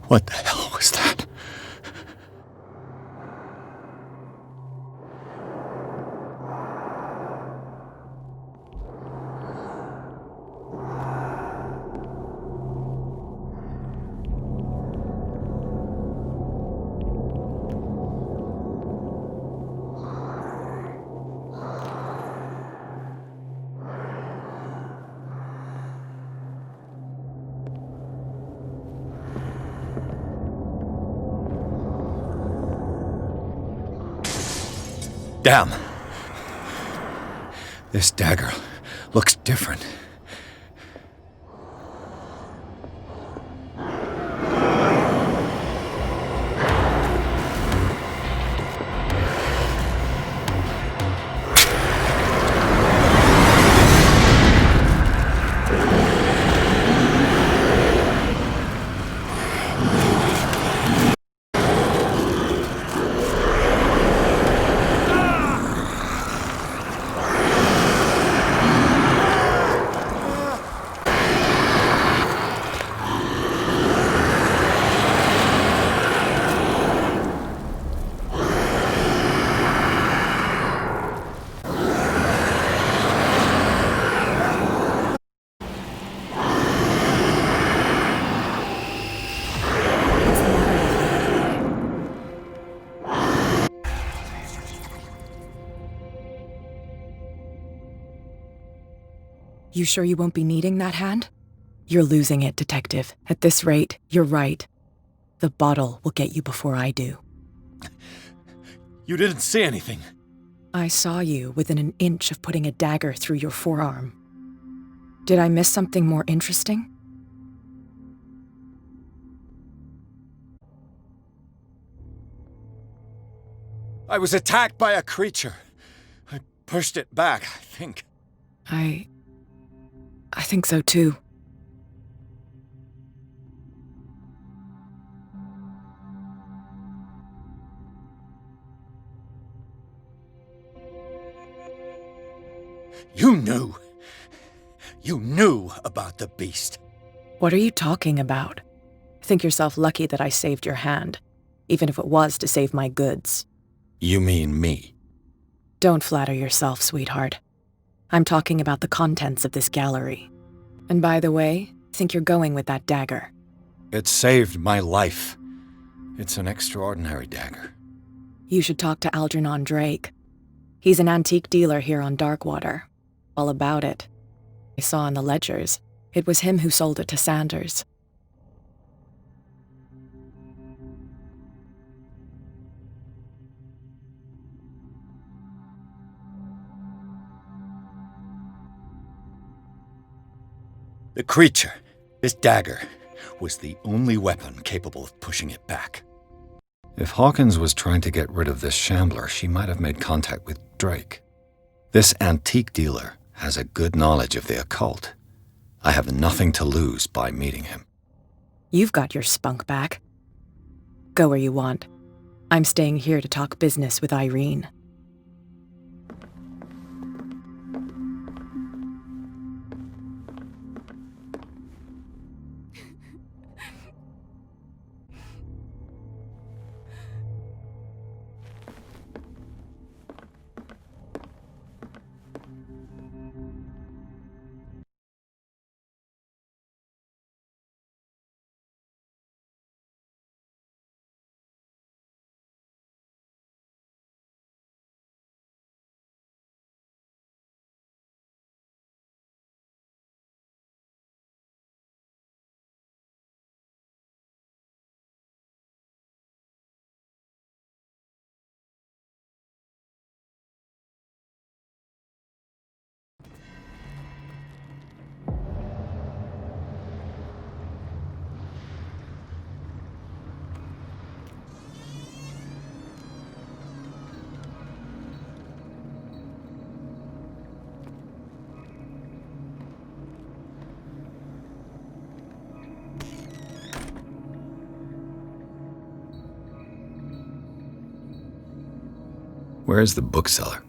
What the hell was that? Damn. This dagger looks different. You sure you won't be needing that hand? You're losing it, Detective. At this rate, you're right. The bottle will get you before I do. You didn't see anything. I saw you within an inch of putting a dagger through your forearm. Did I miss something more interesting? I was attacked by a creature. I pushed it back, I think. I think so too. You knew. You knew about the beast. What are you talking about? Think yourself lucky that I saved your hand, even if it was to save my goods. You mean me? Don't flatter yourself, sweetheart. I'm talking about the contents of this gallery. And by the way, think you're going with that dagger. It saved my life. It's an extraordinary dagger. You should talk to Algernon Drake. He's an antique dealer here on Darkwater. All about it. I saw in the ledgers. It was him who sold it to Sanders. The creature, this dagger, was the only weapon capable of pushing it back. If Hawkins was trying to get rid of this shambler, she might have made contact with Drake. This antique dealer has a good knowledge of the occult. I have nothing to lose by meeting him. You've got your spunk back. Go where you want. I'm staying here to talk business with Irene. Where's the bookseller?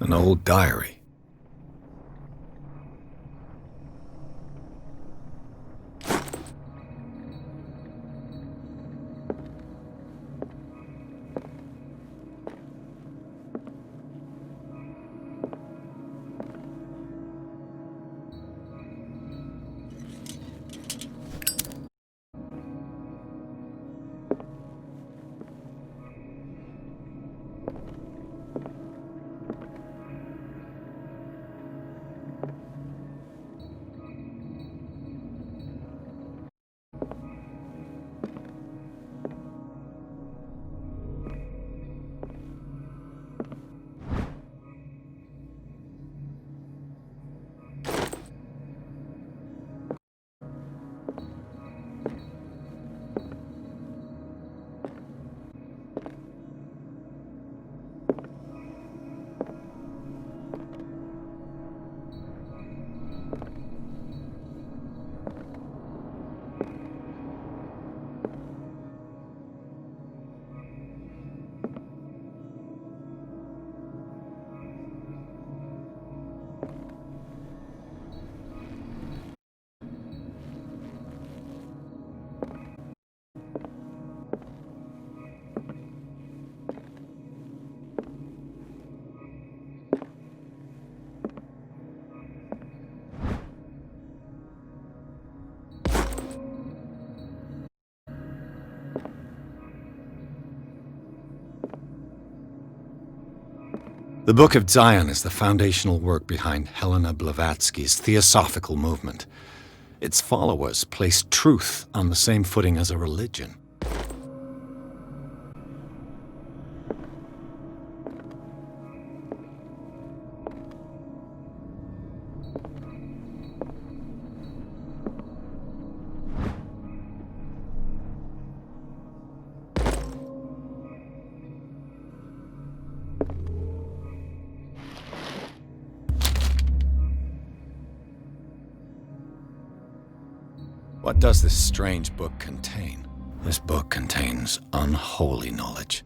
An old diary. The Book of Zion is the foundational work behind Helena Blavatsky's Theosophical movement. Its followers place truth on the same footing as a religion. What does this strange book contain? This book contains unholy knowledge.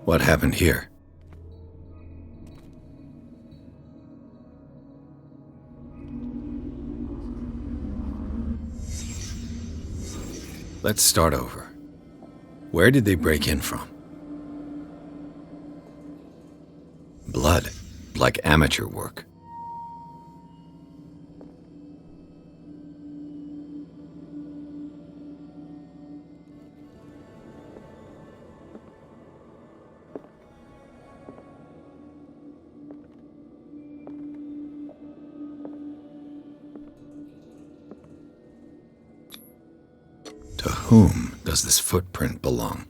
What happened here? Let's start over. Where did they break in from? Blood, like amateur work. To whom does this footprint belong?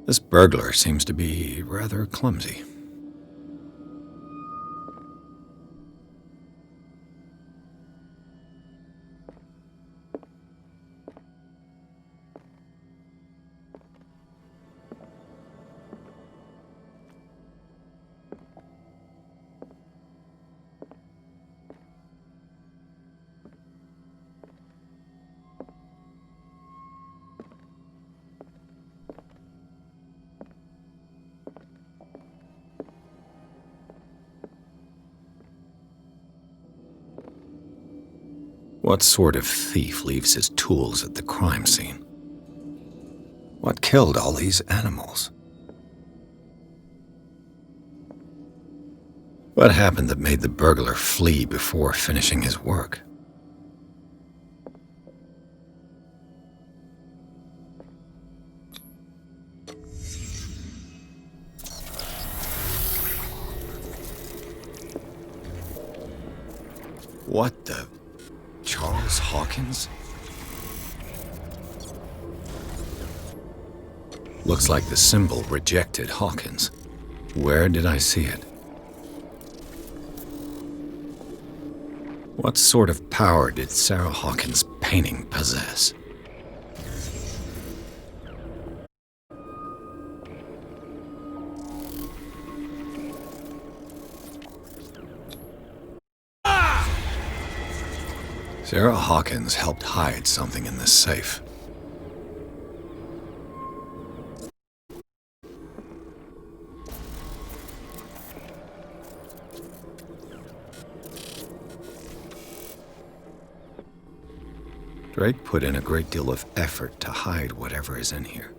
This burglar seems to be rather clumsy. What sort of thief leaves his tools at the crime scene? What killed all these animals? What happened that made the burglar flee before finishing his work? What the... Charles Hawkins? Looks like the symbol rejected Hawkins. Where did I see it? What sort of power did Sarah Hawkins' painting possess? Sarah Hawkins helped hide something in this safe. Drake put in a great deal of effort to hide whatever is in here.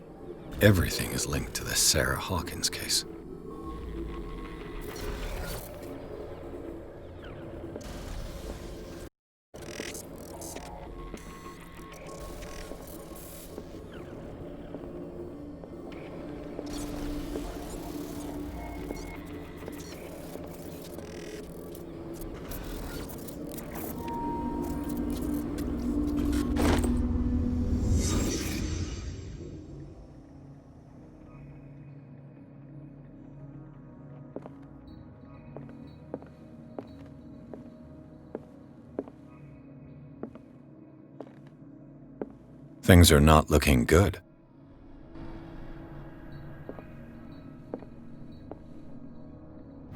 Everything is linked to the Sarah Hawkins case. Things are not looking good.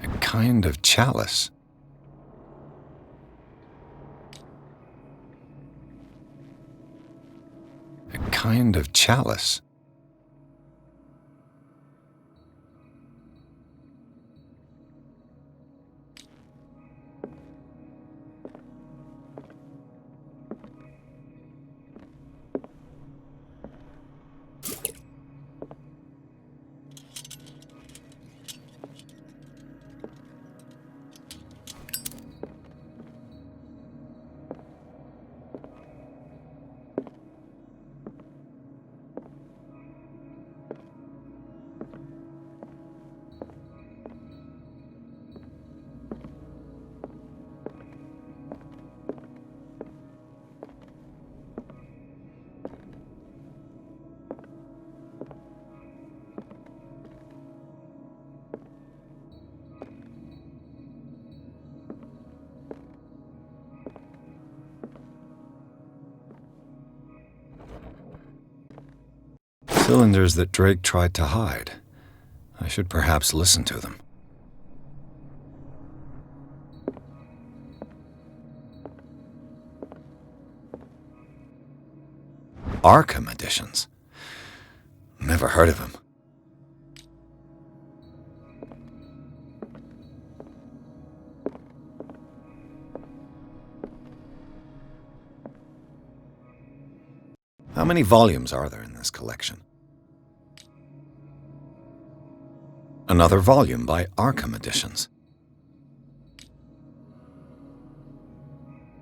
A kind of chalice. A kind of chalice. Cylinders that Drake tried to hide. I should perhaps listen to them. Arkham editions? Never heard of him. How many volumes are there in this collection? Another volume by Arkham Editions.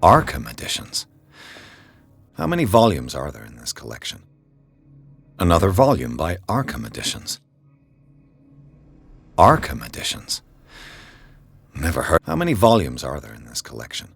Arkham Editions? How many volumes are there in this collection? Another volume by Arkham Editions. Arkham Editions? Never heard. How many volumes are there in this collection?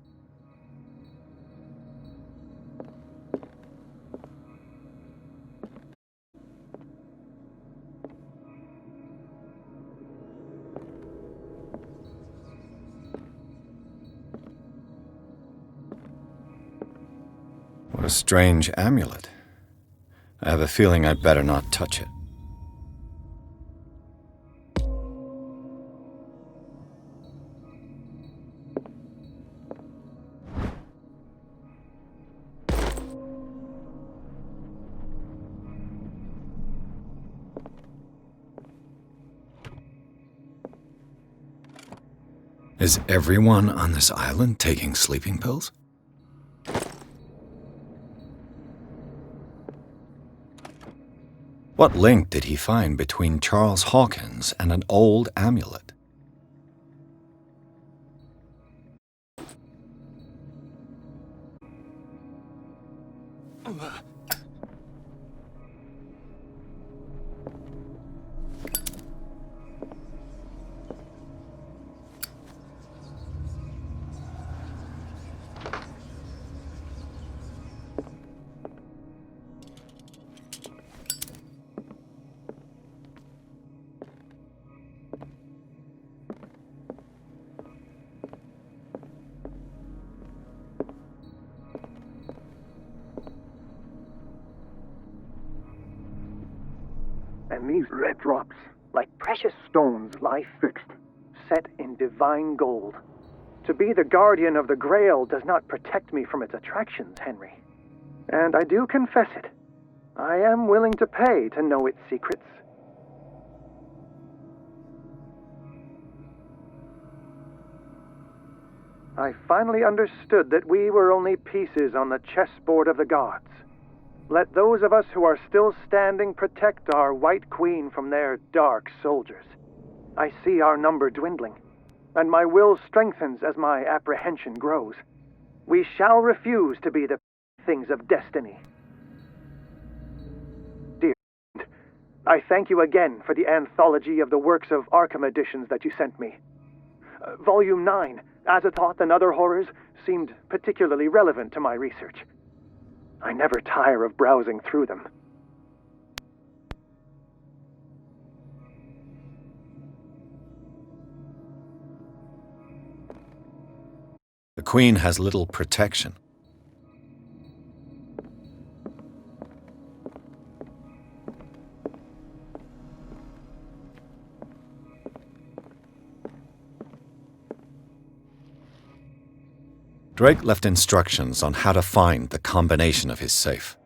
What a strange amulet. I have a feeling I'd better not touch it. Is everyone on this island taking sleeping pills? What link did he find between Charles Hawkins and an old amulet? And these red drops, like precious stones, lie fixed, set in divine gold. To be the guardian of the Grail does not protect me from its attractions, Henry. And I do confess it. I am willing to pay to know its secrets. I finally understood that we were only pieces on the chessboard of the gods. Let those of us who are still standing protect our White Queen from their dark soldiers. I see our number dwindling, and my will strengthens as my apprehension grows. We shall refuse to be the things of destiny. Dear, I thank you again for the anthology of the works of Arkham editions that you sent me. Volume 9, Azathoth and Other Horrors, seemed particularly relevant to my research. I never tire of browsing through them. The Queen has little protection. Drake left instructions on how to find the combination of his safe.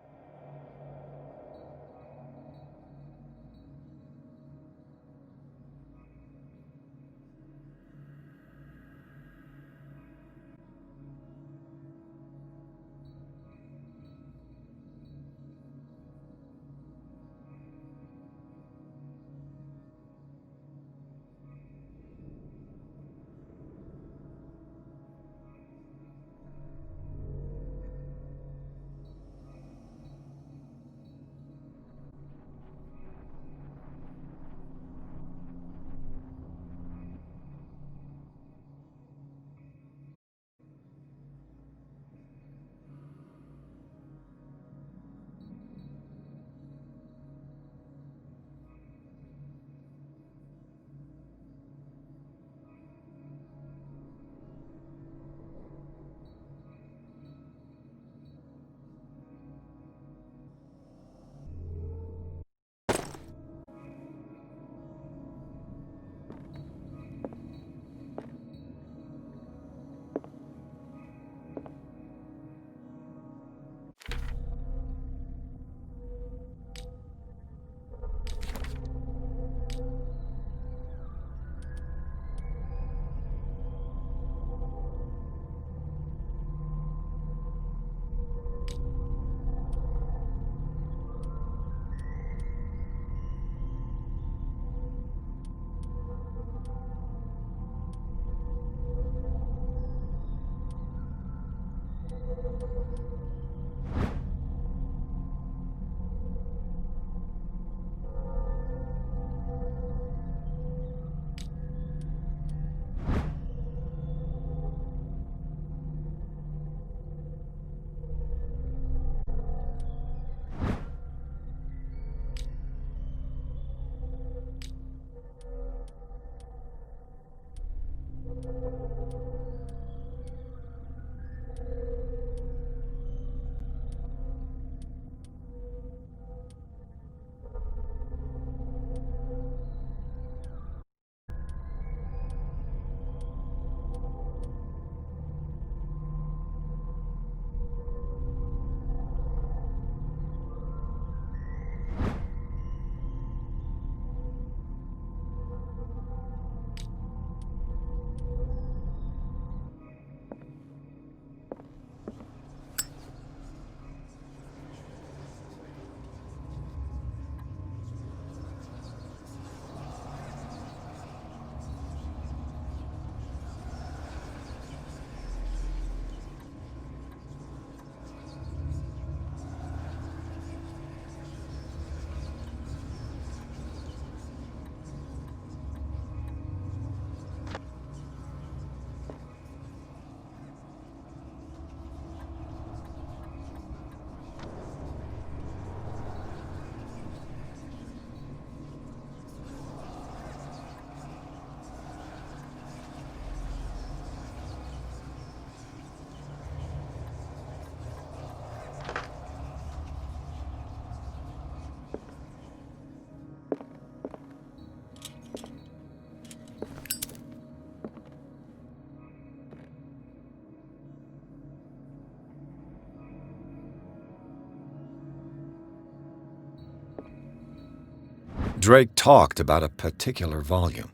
Drake talked about a particular volume.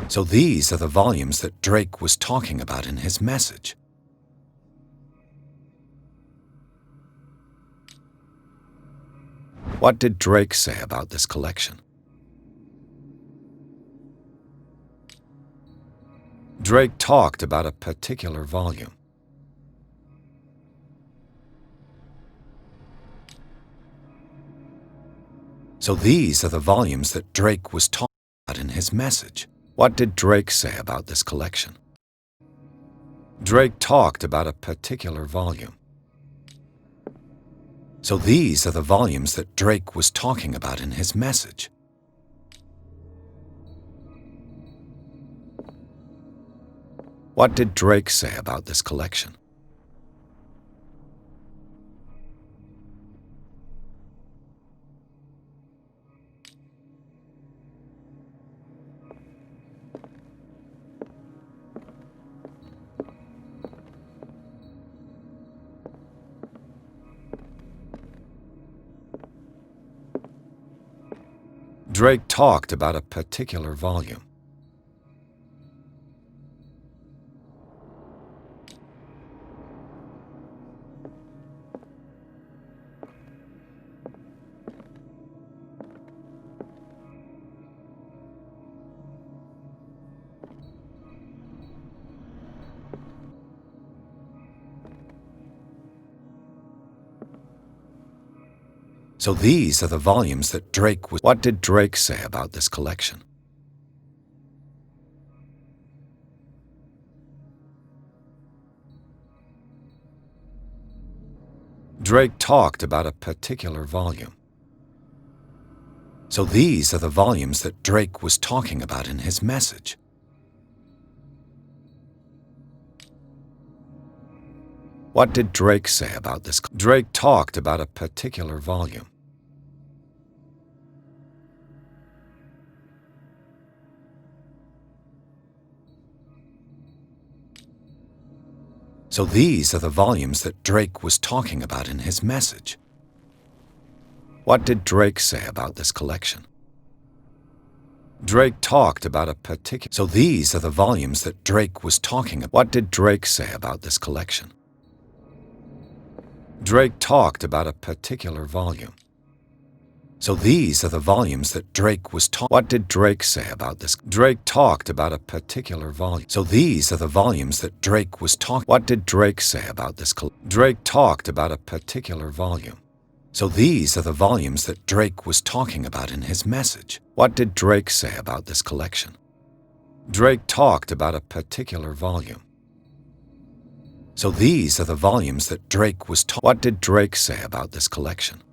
So these are the volumes that Drake was talking about in his message. What did Drake say about this collection? Drake talked about a particular volume. So these are the volumes that Drake was talking about in his message. What did Drake say about this collection? Drake talked about a particular volume. So these are the volumes that Drake was talking about in his message. What did Drake say about this collection? Drake talked about a particular volume. So these are the volumes that Drake was... What did Drake say about this collection? Drake talked about a particular volume. So these are the volumes that Drake was talking about in his message. What did Drake say about this? Drake talked about a particular volume. So these are the volumes that Drake was talking about in his message. What did Drake say about this collection? Drake talked about a particular... So these are the volumes that Drake was talking about. What did Drake say about this collection? Drake talked about a particular volume. So these are the volumes that Drake was talking... What did Drake say about this? Drake talked about a particular volume. So these are the volumes that Drake was talking... What did Drake say about this? Drake talked about a particular volume. So these are the volumes that Drake was talking about in his message. What did Drake say about this collection? Drake talked about a particular volume. So these are the volumes that Drake was talking... What did Drake say about this collection?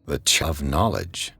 The of knowledge.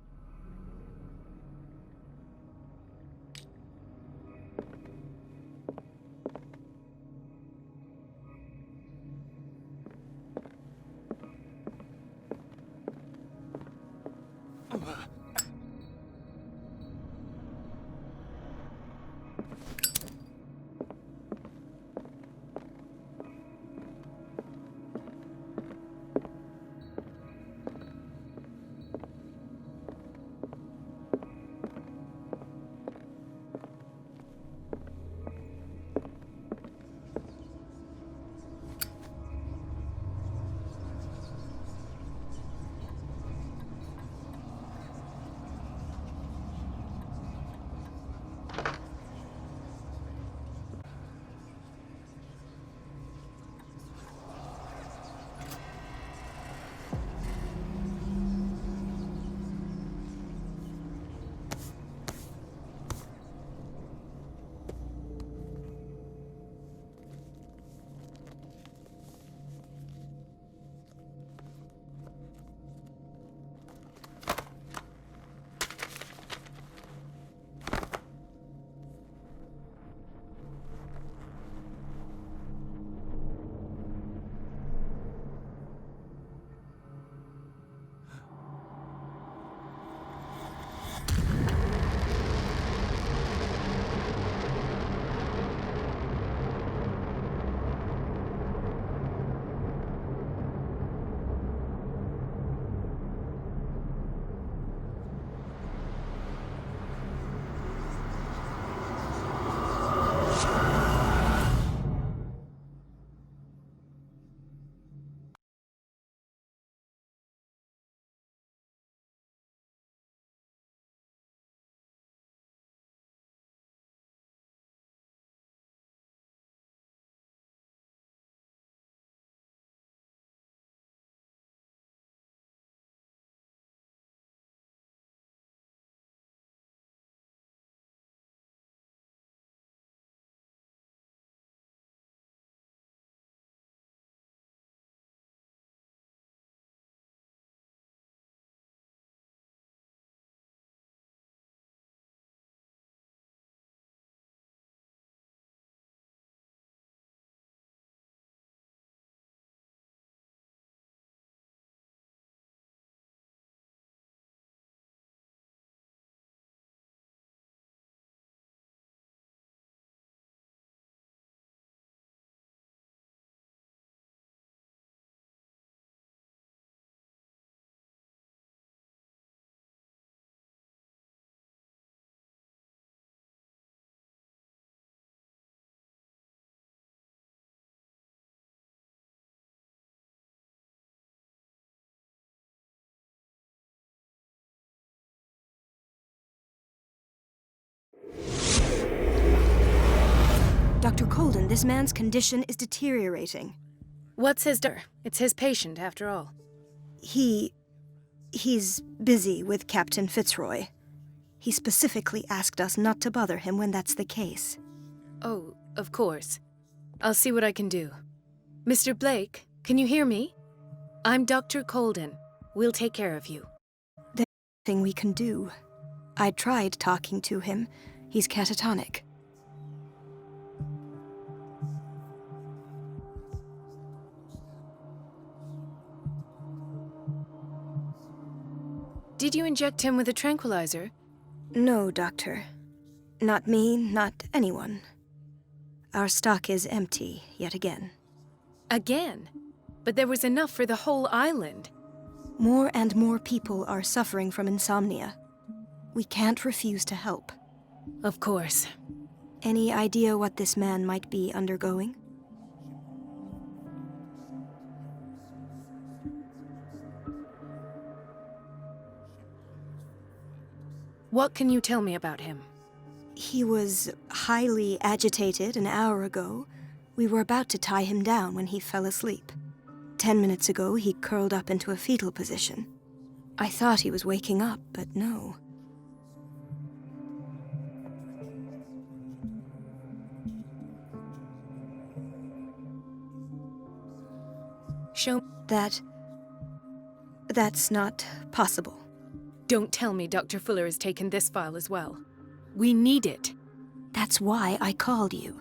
Dr. Colden, this man's condition is deteriorating. What's his It's his patient, after all. He's busy with Captain Fitzroy. He specifically asked us not to bother him when that's the case. Oh, of course. I'll see what I can do. Mr. Blake, can you hear me? I'm Dr. Colden. We'll take care of you. There's nothing we can do. I tried talking to him. He's catatonic. Did you inject him with a tranquilizer? No, Doctor. Not me, not anyone. Our stock is empty, yet again. Again? But there was enough for the whole island. More and more people are suffering from insomnia. We can't refuse to help. Of course. Any idea what this man might be undergoing? What can you tell me about him? He was highly agitated an hour ago. We were about to tie him down when he fell asleep. 10 minutes ago, he curled up into a fetal position. I thought he was waking up, but no. Show That That's not possible. Don't tell me Dr. Fuller has taken this file as well. We need it. That's why I called you.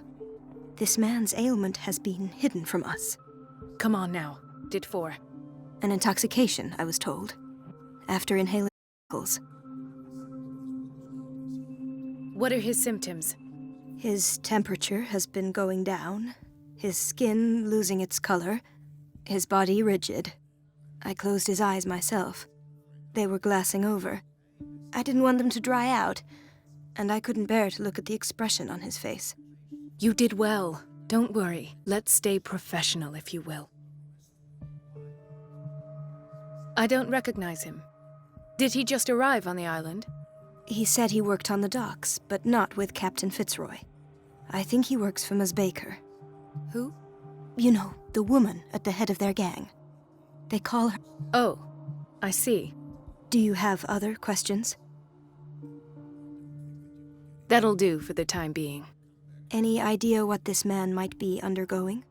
This man's ailment has been hidden from us. Come on now. Did for. An intoxication, I was told. After inhaling chemicals. What are his symptoms? His temperature has been going down, his skin losing its color, his body rigid. I closed his eyes myself. They were glassing over. I didn't want them to dry out, and I couldn't bear to look at the expression on his face. You did well. Don't worry. Let's stay professional, if you will. I don't recognize him. Did he just arrive on the island? He said he worked on the docks, but not with Captain Fitzroy. I think he works for Ms. Baker. Who? You know, the woman at the head of their gang. They call her... Oh, I see. Do you have other questions? That'll do for the time being. Any idea what this man might be undergoing?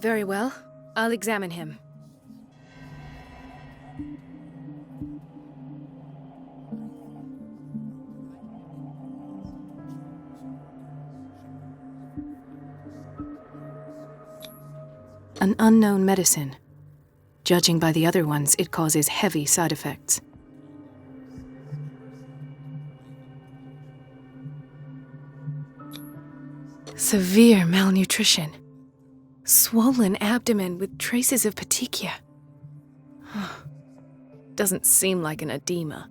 Very well. I'll examine him. An unknown medicine. Judging by the other ones, it causes heavy side effects. Severe malnutrition. Swollen abdomen with traces of petechia. Doesn't seem like an edema.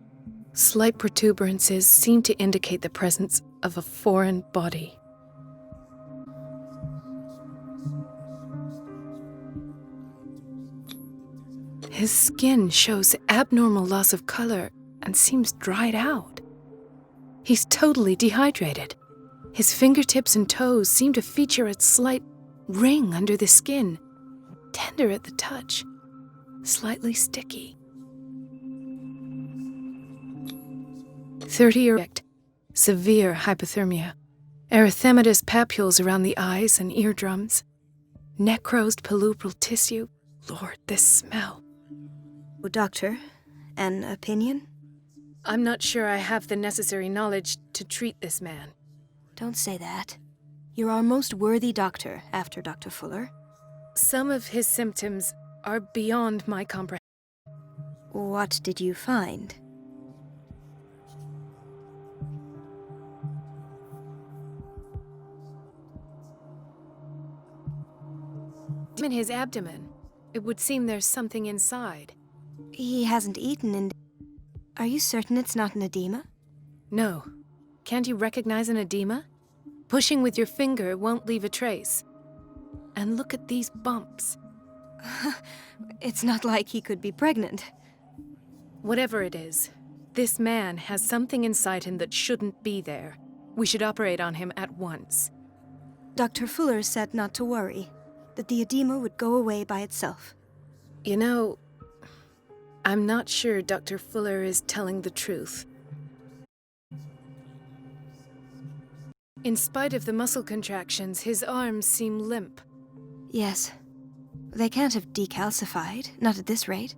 Slight protuberances seem to indicate the presence of a foreign body. His skin shows abnormal loss of color and seems dried out. He's totally dehydrated. His fingertips and toes seem to feature a slight ring under the skin, tender at the touch, slightly sticky. 30-year-old, severe hypothermia, erythematous papules around the eyes and eardrums, necrosed palpebral tissue. Lord, this smell. Doctor, an opinion? I'm not sure I have the necessary knowledge to treat this man. Don't say that. You're our most worthy doctor after Dr. Fuller. Some of his symptoms are beyond my comprehension. What did you find? In his abdomen, it would seem there's something inside. He hasn't eaten in... Are you certain it's not an edema? No. Can't you recognize an edema? Pushing with your finger won't leave a trace. And look at these bumps. It's not like he could be pregnant. Whatever it is, this man has something inside him that shouldn't be there. We should operate on him at once. Dr. Fuller said not to worry, that the edema would go away by itself. You know, I'm not sure Dr. Fuller is telling the truth. In spite of the muscle contractions, his arms seem limp. Yes. They can't have decalcified, not at this rate.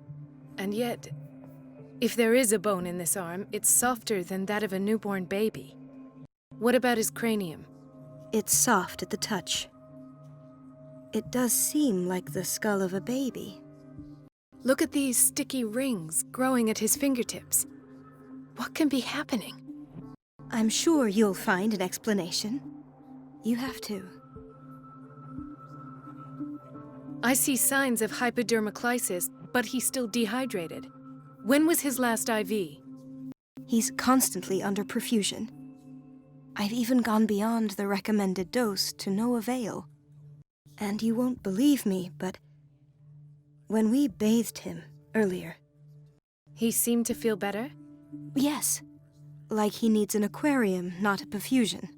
And yet, if there is a bone in this arm, it's softer than that of a newborn baby. What about his cranium? It's soft at the touch. It does seem like the skull of a baby. Look at these sticky rings growing at his fingertips. What can be happening? I'm sure you'll find an explanation. You have to. I see signs of hypodermoclysis, but he's still dehydrated. When was his last IV? He's constantly under perfusion. I've even gone beyond the recommended dose to no avail. And you won't believe me, but when we bathed him earlier... He seemed to feel better? Yes. Like he needs an aquarium, not a perfusion.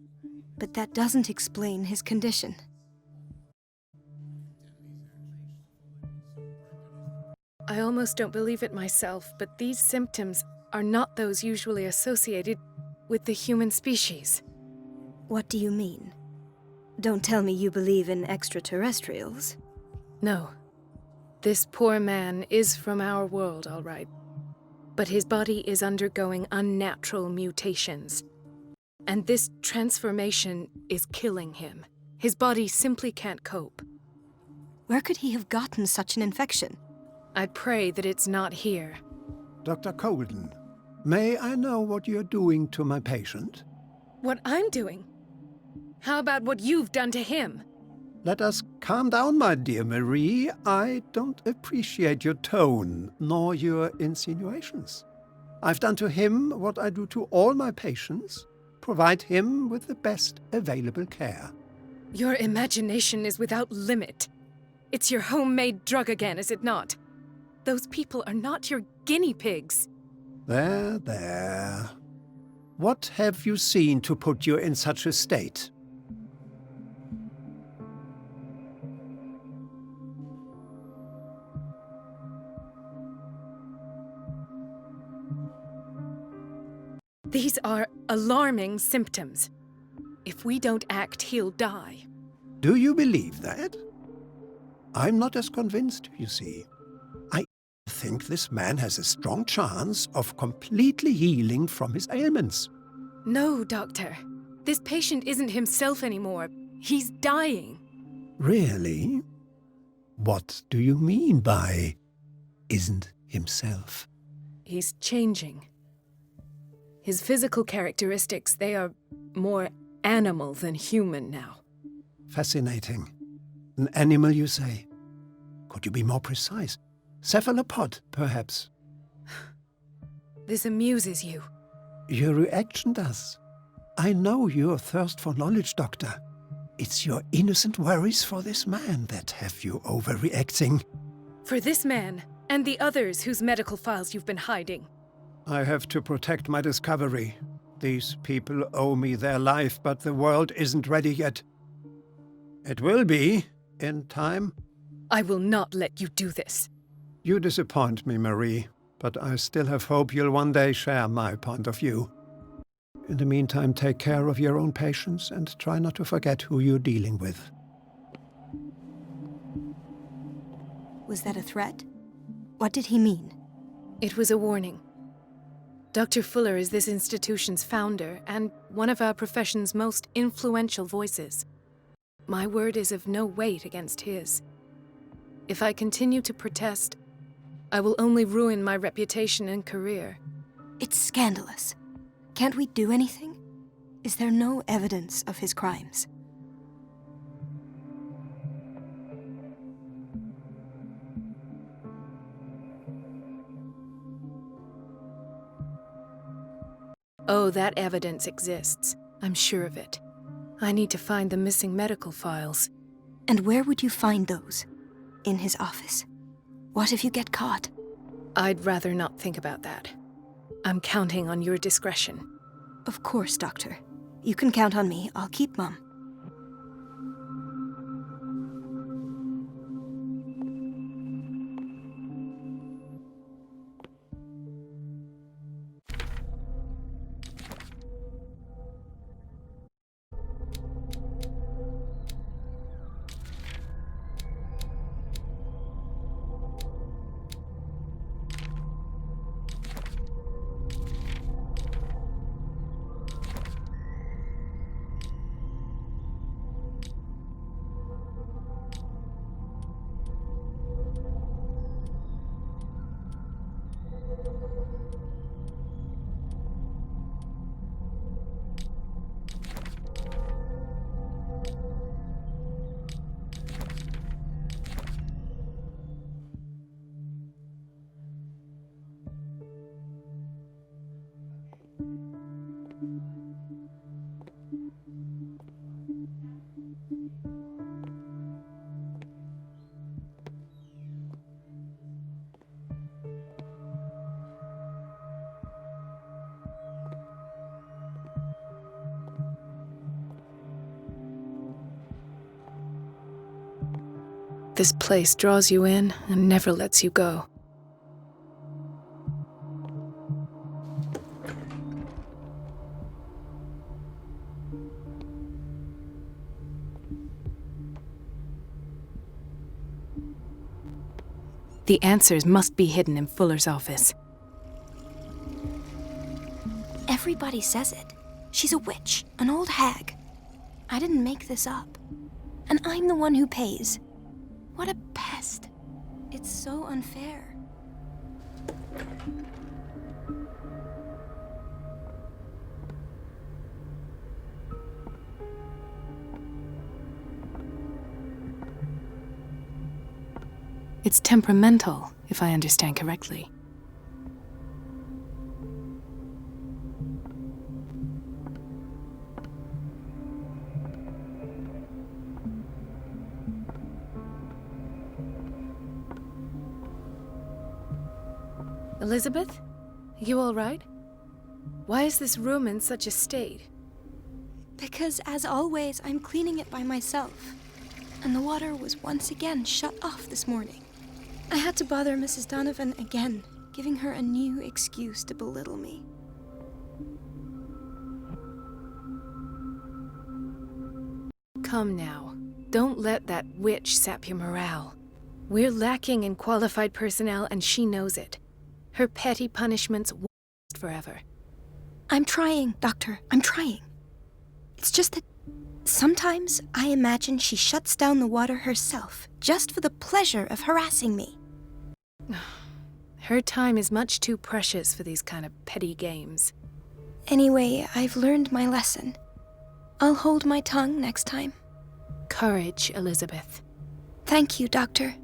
But that doesn't explain his condition. I almost don't believe it myself, but these symptoms are not those usually associated with the human species. What do you mean? Don't tell me you believe in extraterrestrials. No. This poor man is from our world, all right. But his body is undergoing unnatural mutations. And this transformation is killing him. His body simply can't cope. Where could he have gotten such an infection? I pray that it's not here. Dr. Colden, may I know what you're doing to my patient? What I'm doing? How about what you've done to him? Let us calm down, my dear Marie. I don't appreciate your tone, nor your insinuations. I've done to him what I do to all my patients. Provide him with the best available care. Your imagination is without limit. It's your homemade drug again, is it not? Those people are not your guinea pigs. There. What have you seen to put you in such a state? These are alarming symptoms. If we don't act, he'll die. Do you believe that? I'm not as convinced, you see. I think this man has a strong chance of completely healing from his ailments. No, Doctor. This patient isn't himself anymore. He's dying. Really? What do you mean by isn't himself? He's changing. His physical characteristics, they are more animal than human now. Fascinating. An animal, you say? Could you be more precise? Cephalopod, perhaps? This amuses you. Your reaction does. I know your thirst for knowledge, Doctor. It's your innocent worries for this man that have you overreacting. For this man, and the others whose medical files you've been hiding. I have to protect my discovery. These people owe me their life, but the world isn't ready yet. It will be, in time. I will not let you do this. You disappoint me, Marie, but I still have hope you'll one day share my point of view. In the meantime, take care of your own patients and try not to forget who you're dealing with. Was that a threat? What did he mean? It was a warning. Dr. Fuller is this institution's founder and one of our profession's most influential voices. My word is of no weight against his. If I continue to protest, I will only ruin my reputation and career. It's scandalous. Can't we do anything? Is there no evidence of his crimes? Oh, that evidence exists. I'm sure of it. I need to find the missing medical files. And where would you find those? In his office? What if you get caught? I'd rather not think about that. I'm counting on your discretion. Of course, Doctor. You can count on me. I'll keep mum. This place draws you in and never lets you go. The answers must be hidden in Fuller's office. Everybody says it. She's a witch, an old hag. I didn't make this up. And I'm the one who pays. What a pest. It's so unfair. It's temperamental, if I understand correctly. Elizabeth? You all right? Why is this room in such a state? Because, as always, I'm cleaning it by myself. And the water was once again shut off this morning. I had to bother Mrs. Donovan again, giving her a new excuse to belittle me. Come now. Don't let that witch sap your morale. We're lacking in qualified personnel, and she knows it. Her petty punishments won't last forever. I'm trying, Doctor. I'm trying. It's just that sometimes I imagine she shuts down the water herself, just for the pleasure of harassing me. Her time is much too precious for these kind of petty games. Anyway, I've learned my lesson. I'll hold my tongue next time. Courage, Elizabeth. Thank you, Doctor.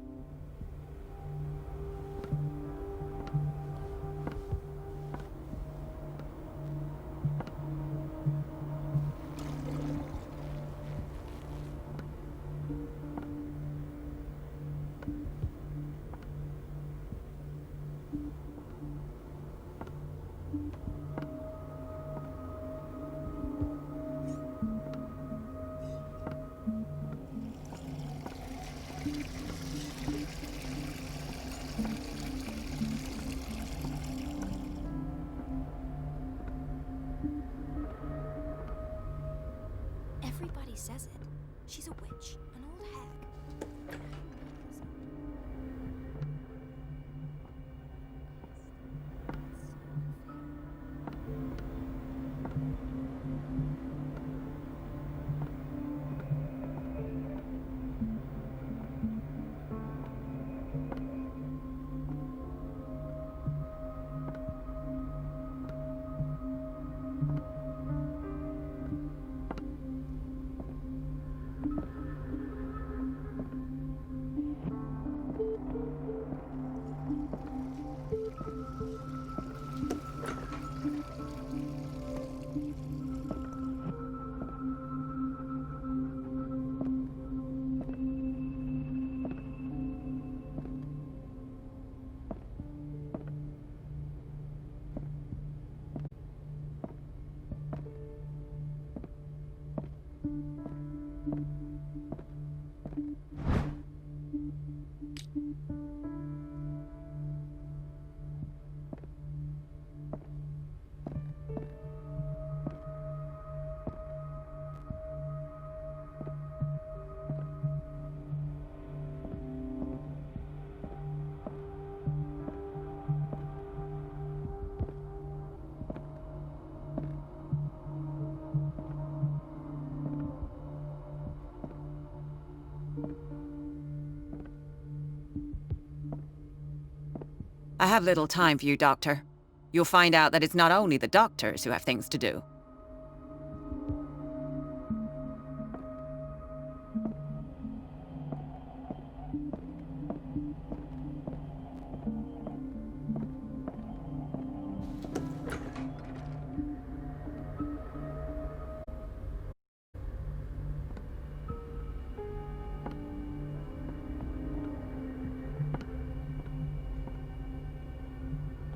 Everybody says it. She's a witch, an old hag. I have little time for you, Doctor. You'll find out that it's not only the doctors who have things to do.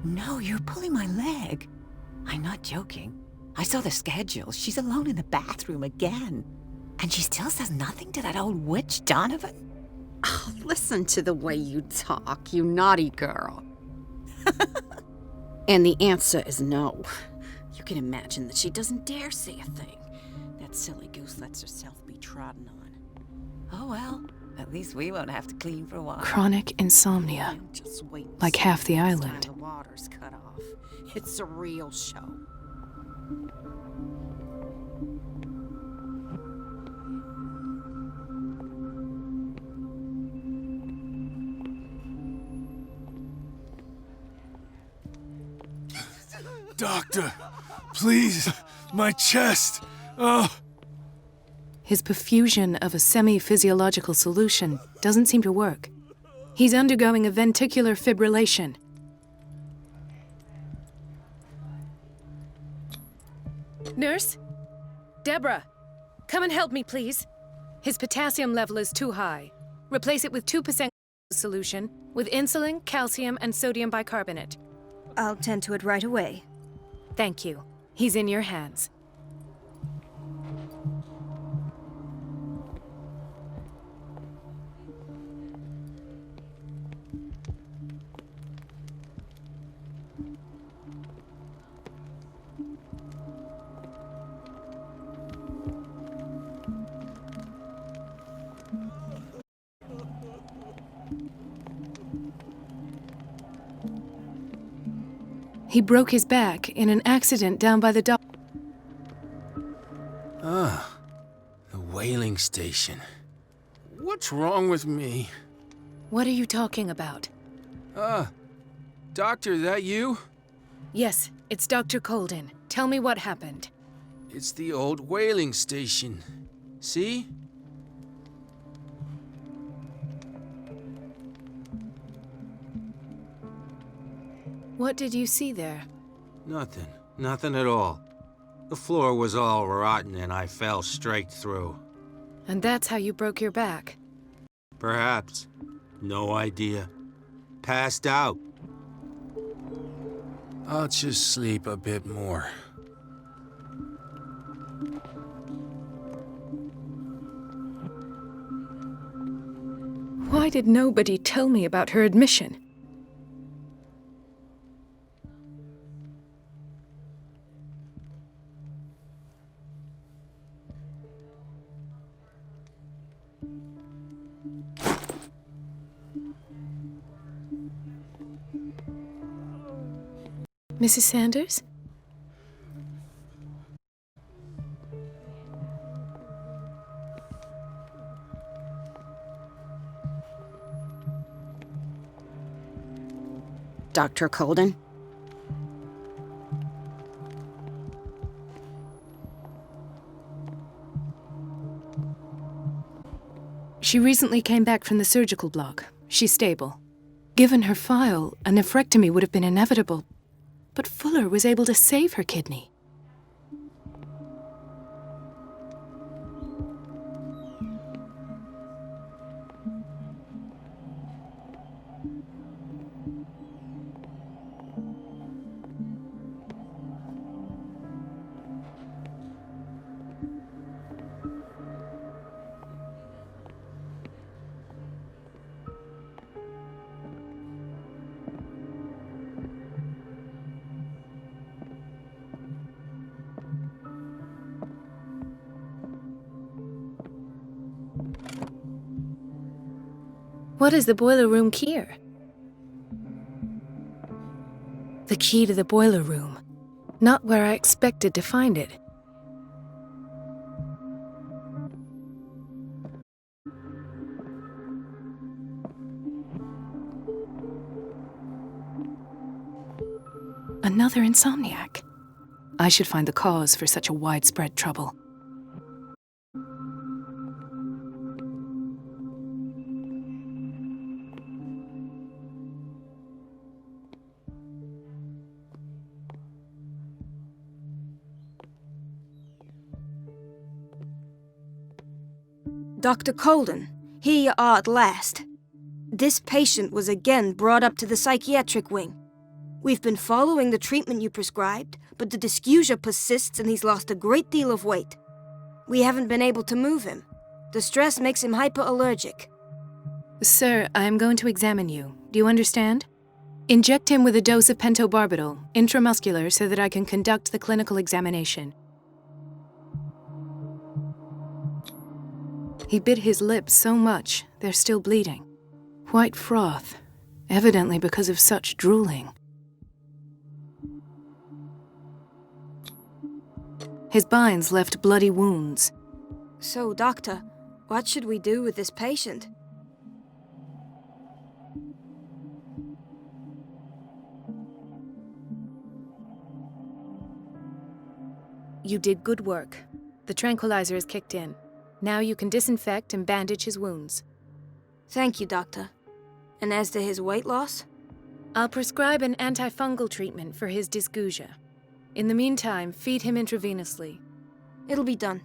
No, you're pulling my leg. I'm not joking. I saw the schedule. She's alone in the bathroom again. And she still says nothing to that old witch Donovan? Oh, listen to the way you talk, you naughty girl. And the answer is no. You can imagine that she doesn't dare say a thing. That silly goose lets herself be trodden on. Oh well, At least we won't have to clean for a while. Chronic insomnia. Just wait. and Like see half the next island. time the water's cut off. It's a real show. Doctor, please, my chest. Oh. His perfusion of a semi-physiological solution doesn't seem to work. He's undergoing a ventricular fibrillation. Nurse? Deborah, come and help me, please. His potassium level is too high. Replace it with 2% solution with insulin, calcium, and sodium bicarbonate. I'll tend to it right away. Thank you. He's in your hands. He broke his back in an accident down by the dock. Ah, the whaling station. What's wrong with me? What are you talking about? Doctor, that you? Yes, it's Dr. Colden. Tell me what happened. It's the old whaling station. See? What did you see there? Nothing. Nothing at all. The floor was all rotten and I fell straight through. And that's how you broke your back? Perhaps. No idea. Passed out. I'll just sleep a bit more. Why did nobody tell me about her admission? Mrs. Sanders? Dr. Colden? She recently came back from the surgical block. She's stable. Given her file, a nephrectomy would have been inevitable. But Fuller was able to save her kidney. What is the boiler room key? The key to the boiler room. Not where I expected to find it. Another insomniac. I should find the cause for such a widespread trouble. Dr. Colden, here you are at last. This patient was again brought up to the psychiatric wing. We've been following the treatment you prescribed, but the dysgeusia persists and he's lost a great deal of weight. We haven't been able to move him. The stress makes him hyperallergic. Sir, I am going to examine you. Do you understand? Inject him with a dose of pentobarbital, intramuscular, so that I can conduct the clinical examination. He bit his lip so much They're still bleeding. White froth, evidently because of such drooling. His binds left bloody wounds. So, Doctor, what should we do with this patient? You did good work. The tranquilizer is kicked in. Now you can disinfect and bandage his wounds. Thank you, Doctor. And as to his weight loss? I'll prescribe an antifungal treatment for his dysgeusia. In the meantime, feed him intravenously. It'll be done.